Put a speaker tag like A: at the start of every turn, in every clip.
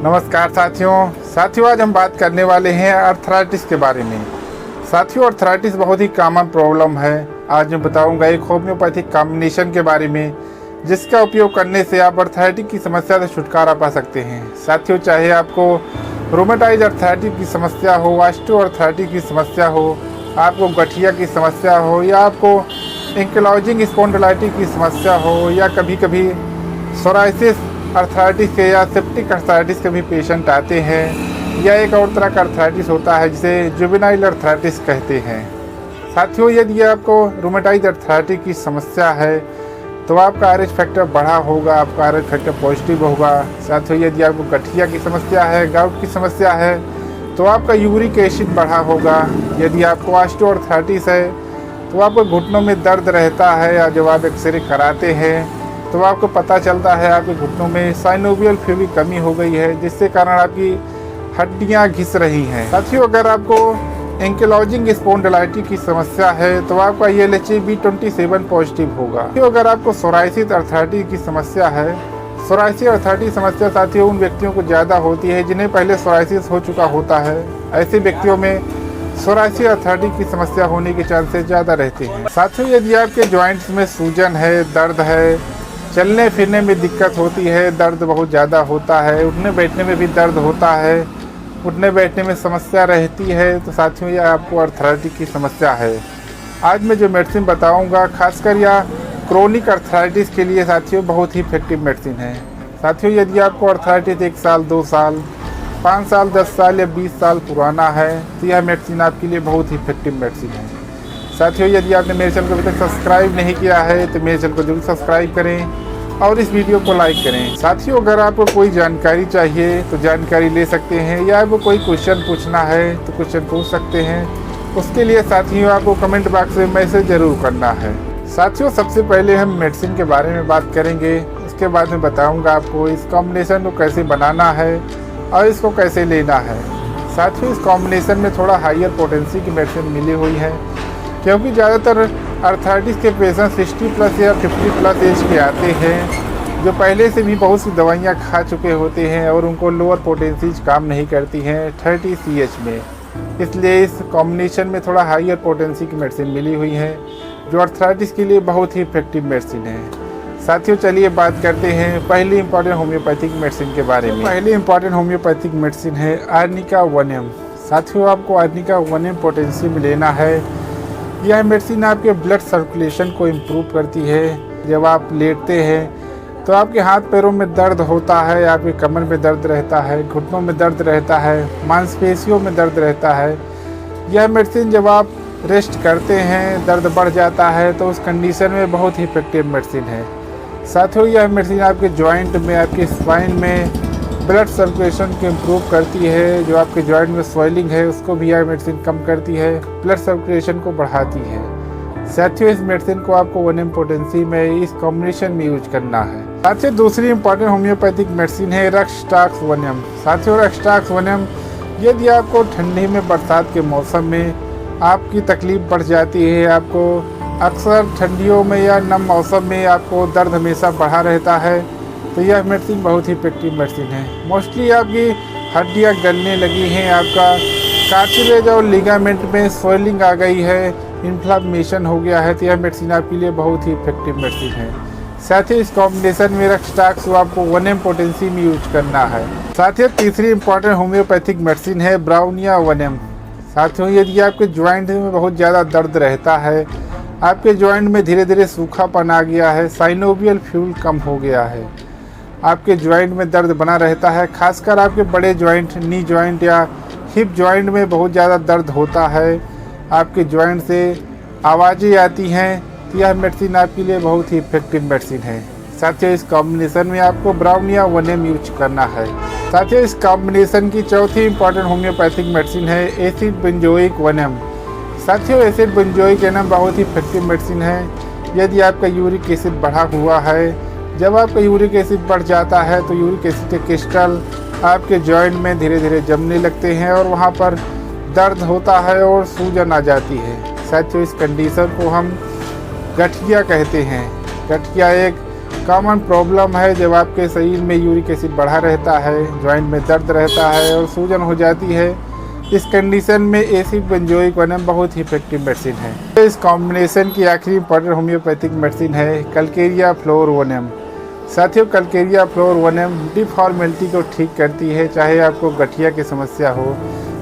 A: नमस्कार साथियों आज हम बात करने वाले हैं अर्थराइटिस के बारे में। साथियों, अर्थराइटिस बहुत ही कॉमन प्रॉब्लम है। आज मैं बताऊंगा एक होम्योपैथिक कॉम्बिनेशन के बारे में, जिसका उपयोग करने से आप अर्थराइटिस की समस्या से छुटकारा पा सकते हैं। साथियों, चाहे आपको रोमेटाइड अर्थराइटिस की समस्या हो, ऑस्टियोआर्थराइटिस की समस्या हो, आपको गठिया की समस्या हो, या आपको एंकिलोजिंग स्पॉन्डिलाइटिस की समस्या हो, या कभी कभी सोराइसिस अर्थराइटिस के या सेप्टिक अर्थराइटिस के भी पेशेंट आते हैं, या एक और तरह का अर्थराइटिस होता है जिसे जुवेनाइल अर्थराइटिस कहते हैं। साथियों, यदि आपको रोमेटाइड अर्थराइटिस की समस्या है तो आपका RH फैक्टर बढ़ा होगा, आपका RH फैक्टर पॉजिटिव होगा। साथियों, यदि आपको गठिया की समस्या है, गाउट की समस्या है, तो आपका यूरिक एसिड बढ़ा होगा। यदि आपको ऑस्टियोआर्थराइटिस है तो आपको घुटनों में दर्द रहता है, या जब आप एक्सरे कराते हैं तो आपको पता चलता है आपके घुटनों में साइनोवियल फ्लूइड की कमी हो गई है, जिससे कारण आपकी हड्डियां घिस रही हैं। साथियों, अगर आपको एंकिलोजिंग स्पॉन्डिलाइटिस की समस्या है तो आपका LHB27 पॉजिटिव होगा। साथियों, अगर आपको सोराइसिस अर्थराइटिस की समस्या है, सोराइसिस अर्थराइटिस समस्या साथियों उन व्यक्तियों को ज़्यादा होती है जिन्हें पहले सोराइसिस हो चुका होता है। ऐसे व्यक्तियों में सोराइसिस अर्थराइटिस की समस्या होने के चांसेस ज़्यादा रहते हैं। साथियों, यदि आपके जॉइंट्स में सूजन है, दर्द है, चलने फिरने में दिक्कत होती है, दर्द बहुत ज़्यादा होता है, उठने बैठने में भी दर्द होता है, उठने बैठने में समस्या रहती है, तो साथियों यह आपको अर्थराइटिस की समस्या है। आज मैं जो मेडिसिन बताऊंगा खासकर या क्रोनिक अर्थराइटिस के लिए साथियों बहुत ही इफेक्टिव मेडिसिन है। साथियों, यदि आपको अर्थराइटिस 1 साल, 2 साल, 5 साल, 10 साल या 20 साल पुराना है तो यह मेडिसिन आपके लिए बहुत ही इफेक्टिव मेडिसिन है। साथियों, यदि आपने मेरे चैनल को अभी तक सब्सक्राइब नहीं किया है तो मेरे चैनल को जरूर सब्सक्राइब करें और इस वीडियो को लाइक करें। साथियों, अगर आपको कोई जानकारी चाहिए तो जानकारी ले सकते हैं, या आपको कोई क्वेश्चन पूछना है तो क्वेश्चन पूछ सकते हैं। उसके लिए साथियों आपको कमेंट बॉक्स में मैसेज जरूर करना है। साथियों, सबसे पहले हम मेडिसिन के बारे में बात करेंगे, उसके बाद मैं बताऊंगा आपको इस कॉम्बिनेशन को कैसे बनाना है और इसको कैसे लेना है। साथियों, इस कॉम्बिनेशन में थोड़ा हायर पोटेंसी की मेडिसिन मिली हुई है, क्योंकि ज़्यादातर अर्थराइटिस के पेशेंट 60+ या 50+ एज के आते हैं, जो पहले से भी बहुत सी दवाइयाँ खा चुके होते हैं और उनको लोअर पोटेंसीज काम नहीं करती हैं 30 CH में। इसलिए इस कॉम्बिनेशन में थोड़ा हायर पोटेंसी की मेडिसिन मिली हुई है, जो अर्थराइटिस के लिए बहुत ही इफेक्टिव मेडिसिन है। साथियों, चलिए बात करते हैं पहली इंपॉर्टेंट होम्योपैथिक मेडिसिन के बारे में। पहली इंपॉर्टेंट होम्योपैथिक मेडिसिन है आर्निका 1M। साथियों, आपको आर्निका 1M पोटेंसी में लेना है। यह मेडिसिन आपके ब्लड सर्कुलेशन को इम्प्रूव करती है। जब आप लेटते हैं तो आपके हाथ पैरों में दर्द होता है, आपके कमर में दर्द रहता है, घुटनों में दर्द रहता है, मांसपेशियों में दर्द रहता है। यह मेडिसिन जब आप रेस्ट करते हैं दर्द बढ़ जाता है, तो उस कंडीशन में बहुत ही इफेक्टिव मेडिसिन है। साथियों, यह मेडिसिन आपके जॉइंट में, आपके स्पाइन में ब्लड सर्कुलेशन को इम्प्रूव करती है। जो आपके जॉइंट में स्वेलिंग है उसको भी यह मेडिसिन कम करती है, ब्लड सर्कुलेशन को बढ़ाती है। साथियों, इस मेडिसिन को आपको 1M पोटेंसी में इस कॉम्बिनेशन में यूज करना है। साथियों, दूसरी इंपॉर्टेंट होम्योपैथिक मेडिसिन है रक्सटाक्स 1M। साथियों, रक्सटाक्स 1M यदि आपको ठंडी में, बरसात के मौसम में आपकी तकलीफ बढ़ जाती है, आपको अक्सर ठंडियों में या नम मौसम में आपको दर्द हमेशा बढ़ा रहता है, तो यह मेडिसिन बहुत ही इफेक्टिव मेडिसिन है। मोस्टली आपकी हड्डियां गलने लगी हैं, आपका कार्टिलेज और लिगामेंट में स्वेलिंग आ गई है, इन्फ्लामेशन हो गया है, तो यह मेडिसिन आपके लिए बहुत ही इफेक्टिव मेडिसिन है। साथ ही इस कॉम्बिनेशन में रक्सटाक्स को आपको 1M पोटेंसी में यूज करना है। साथियों, तीसरी इंपॉर्टेंट होम्योपैथिक मेडिसिन है ब्राउनिया 1M। साथियों, यदि आपके ज्वाइंट में बहुत ज़्यादा दर्द रहता है, आपके ज्वाइंट में धीरे धीरे सूखापन आ गया है, साइनोवियल फ्लूइड कम हो गया है, आपके ज्वाइंट में दर्द बना रहता है, खासकर आपके बड़े ज्वाइंट, नी ज्वाइंट या हिप ज्वाइंट में बहुत ज़्यादा दर्द होता है, आपके ज्वाइंट से आवाज़ें आती हैं, तो यह मेडिसिन आपके लिए बहुत ही इफेक्टिव मेडिसिन है। साथियों, इस कॉम्बिनेशन में आपको ब्राउनिया 1M यूज करना है। साथियों, इस कॉम्बिनेशन की चौथी इंपॉर्टेंट होम्योपैथिक मेडिसिन है एसिड बेंजोइक 1M। साथियों, एसिड बेंजोइक 1M बहुत ही इफेक्टिव मेडिसिन है। यदि आपका यूरिक एसिड बढ़ा हुआ है, जब आपका यूरिक एसिड बढ़ जाता है तो यूरिक एसिड के क्रिस्टल आपके जॉइंट में धीरे धीरे जमने लगते हैं और वहाँ पर दर्द होता है और सूजन आ जाती है। साथियों, इस कंडीशन को हम गठिया कहते हैं। गठिया एक कॉमन प्रॉब्लम है जब आपके शरीर में यूरिक एसिड बढ़ा रहता है, जॉइंट में दर्द रहता है और सूजन हो जाती है। इस कंडीशन में एसिड बेंजोइक वनम बहुत ही इफेक्टिव मेडिसिन है। इस कॉम्बिनेशन की आखिरी इंपॉर्टेंट होम्योपैथिक मेडिसिन है कलकेरिया फ्लोरोवनम। साथियों, कलकेरिया फ्लोरोवनम डिफॉर्मेलिटी को ठीक करती है। चाहे आपको गठिया की समस्या हो,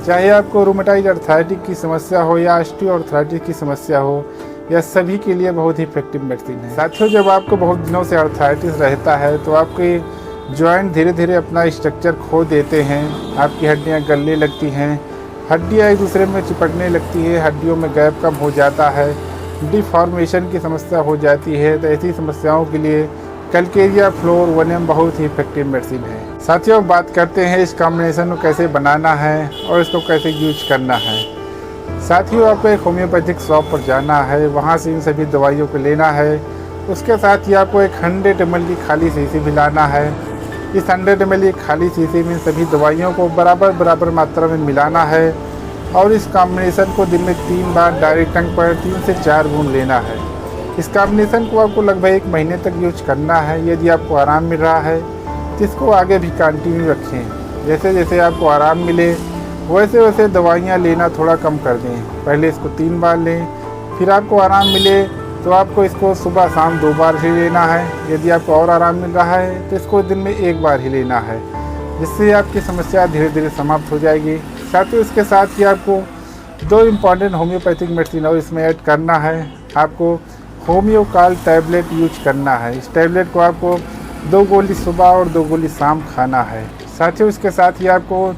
A: चाहे आपको रूमेटाइड अर्थराइटिस की समस्या हो या ऑस्टियोआर्थराइटिस की समस्या हो, यह सभी के लिए बहुत ही इफेक्टिव मेडिसिन है। साथियों, जब आपको बहुत दिनों से अर्थराइटिस रहता है तो आपके जॉइंट धीरे धीरे अपना स्ट्रक्चर खो देते हैं, आपकी हड्डियां गलने लगती हैं, हड्डियां एक दूसरे में चिपकने लगती है, हड्डियों में गैप कम हो जाता है, डिफॉर्मेशन की समस्या हो जाती है। तो ऐसी समस्याओं के लिए कलकेरिया फ्लोरोवनम बहुत ही इफेक्टिव मेडिसिन है। साथियों, बात करते हैं इस कॉम्बिनेशन को कैसे बनाना है और इसको कैसे यूज करना है। साथियों, आपको एक होम्योपैथिक शॉप पर जाना है, वहाँ से इन सभी दवाइयों को लेना है। उसके साथ ही आपको एक 100 ml की खाली शीशी भी लाना है। इस 100 ml की खाली शीशी में सभी दवाइयों को बराबर मात्रा में मिलाना है और इस कॉम्बिनेशन को दिन में 3 बार डायरेक्ट टंग पर 3 से 4 बूंद लेना है। इस कॉम्बिनेशन को आपको लगभग 1 महीने तक यूज करना है। यदि आपको आराम मिल रहा है तो इसको आगे भी कंटिन्यू रखें। जैसे जैसे आपको आराम मिले वैसे वैसे दवाइयाँ लेना थोड़ा कम कर दें। पहले इसको 3 बार लें, फिर आपको आराम मिले तो आपको इसको सुबह शाम 2 बार ही लेना है। यदि आपको और आराम मिल रहा है तो इसको दिन में 1 बार ही लेना है, जिससे आपकी समस्या धीरे धीरे समाप्त हो जाएगी। साथ ही इसके साथ ही आपको 2 इम्पॉर्टेंट होम्योपैथिक मेडिसिन और इसमें ऐड करना है। आपको होम्योकाल टैबलेट यूज करना है। इस टैबलेट को आपको 2 गोली सुबह और 2 गोली शाम खाना है। साथियों, इसके साथ ही आपको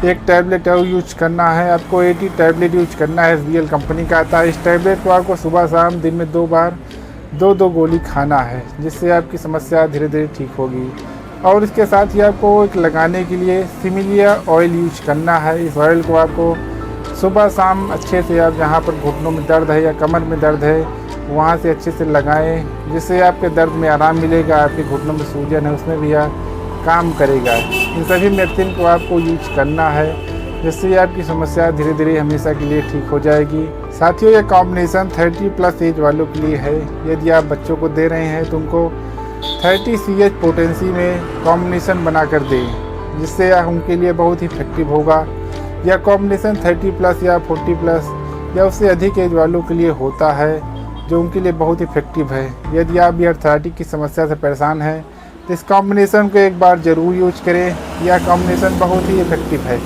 A: एक टैबलेट और यूज करना है। आपको 80 टैबलेट यूज करना है, SBL कंपनी का आता है। इस टैबलेट को आपको सुबह शाम दिन में 2 बार 2 गोली खाना है, जिससे आपकी समस्या धीरे धीरे ठीक होगी। और इसके साथ ही आपको एक लगाने के लिए सिमिलिया ऑयल यूज करना है। इस ऑयल को आपको सुबह शाम अच्छे से, आप जहाँ पर घुटनों में दर्द है या कमर में दर्द है वहाँ से अच्छे से लगाएं, जिससे आपके दर्द में आराम मिलेगा। आपके घुटनों में सूजन है उसमें भी काम करेगा। इन सभी मेडिसिन को आपको यूज करना है, जिससे आपकी समस्या धीरे धीरे हमेशा के लिए ठीक हो जाएगी। साथियों, ये कॉम्बिनेशन 30+ एज वालों के लिए है। यदि आप बच्चों को दे रहे हैं तो उनको 30 CH पोटेंसी में कॉम्बिनेशन बना कर दें, जिससे उनके लिए बहुत ही इफेक्टिव होगा। यह कॉम्बिनेशन 30+ या 40+ या उससे अधिक एज वालों के लिए होता है, जो उनके लिए बहुत इफेक्टिव है। यदि आप भी अर्थराइटिस की समस्या से परेशान हैं तो इस कॉम्बिनेशन को एक बार ज़रूर यूज करें। यह कॉम्बिनेशन बहुत ही इफेक्टिव है।